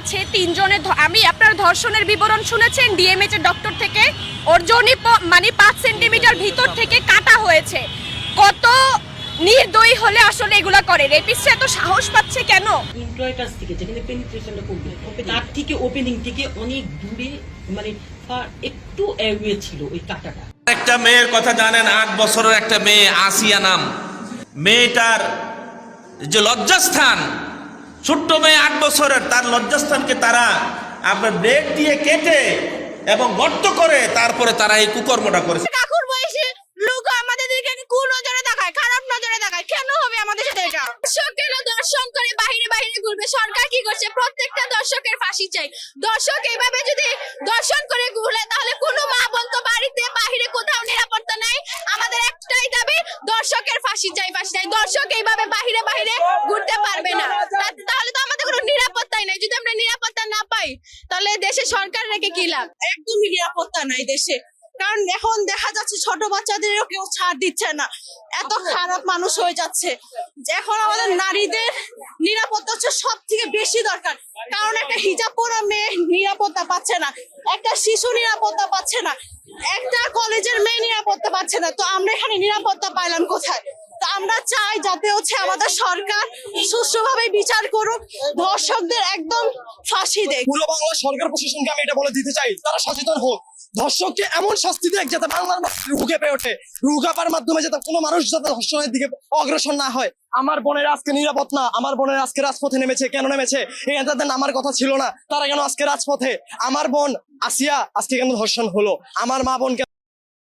আছে, তিনজনের আমি আপনার ধর্ষণের বিবরণ শুনেছেন ডিএমএইচ এর ডক্টর থেকে। ওর জনি মানে 5 সেন্টিমিটার ভিতর থেকে কাটা হয়েছে। কত নির্দয়ী হলে আসলে এগুলা করে? রেপিস্ট এত সাহস পাচ্ছে কেন? এমপ্লয়ের কাছ থেকে যেখানে পেনিট্রেশনটা করবে তার থেকে ওপেনিং থেকে অনেক দূরে, মানে একটু অ্যাওয়ে ছিল ওই কাটাটা। একটা মেয়ের কথা জানেন, 8 বছরের একটা মেয়ে আসিয়া নাম, মেয়েটার যে লজ্জাস্থান, ছোট্ট মেয়ে 8 বছরের, তার লজ্জাস্থানকে তারা আপনার ব্লেড দিয়ে কেটে এবং গর্ত করে তারপরে তারা এই কুকর্মটা করেছে। কাকুর বয়সে লোক আমাদের দিকে কোন নজরে তাকায়, খারাপ নজরে তাকায়, কেন হবে আমাদের সাথে এটা? দর্শকের দর্শন করে বাহিরে বাহিরে ঘুরবে, সরকার কি করছে? প্রত্যেকটা দর্শকের ফাঁসি চাই। দর্শক এইভাবে যদি দর্শন করে ঘুরে তাহলে কোনো মা বোন তো বাড়িতে বাহিরে কোথাও নিরাপত্তা নাই। আমাদের একটাই দাবি, দর্শকের ফাঁসি চাই, ফাঁসি চাই। দর্শক এইভাবে বাহিরে বাহিরে ঘুরতে পারবে না, তাহলে তো আমাদের কোনো নিরাপত্তাই নাই। যদি আমরা নিরাপত্তা না পাই তাহলে দেশে সরকার রেখে কি লাভ? একদমই নিরাপত্তা নাই দেশে। কারণ এখন দেখা যাচ্ছে ছোট বাচ্চাদেরও কেউ ছাড় দিচ্ছে না, এত খারাপ মানুষ হয়ে যাচ্ছে। এখন আমাদের নারীদের নিরাপত্তা হচ্ছে সব থেকে বেশি দরকার। কারণ একটা হিজাব পরা মেয়ে নিরাপত্তা পাচ্ছে না, একটা শিশু নিরাপত্তা পাচ্ছে না, একটা কলেজের মেয়ে নিরাপত্তা পাচ্ছে না। তো আমরা এখানে নিরাপত্তা পাইলাম কোথায়? তো আমরা চাই যাতে হচ্ছে আমাদের সরকার সুষ্ঠুভাবে বিচার করুক, ধর্ষকদের একদম ফাঁসি দেয়। পুরো বাংলা সরকার প্রশাসনকে আমি এটা বলে দিতে চাই, তারা সচেতন হোক, ধর্ষককে এমন শাস্তি দেয় যাতে বাংলার মানুষ রুখে পেয়ে ওঠে, রুখাপার মাধ্যমে যাতে কোনো মানুষ যাতে ধর্ষণের দিকে অগ্রসর না হয়। আমার বোনের আজকে নিরাপদ না, আমার বোনের আজকে রাজপথে নেমেছে, কেন নেমেছে? এই তাদের নামার কথা ছিল না, তারা কেন আজকে রাজপথে? আমার বোন আসিয়া আজকে কেন ধর্ষণ হলো? আমার মা বোনকে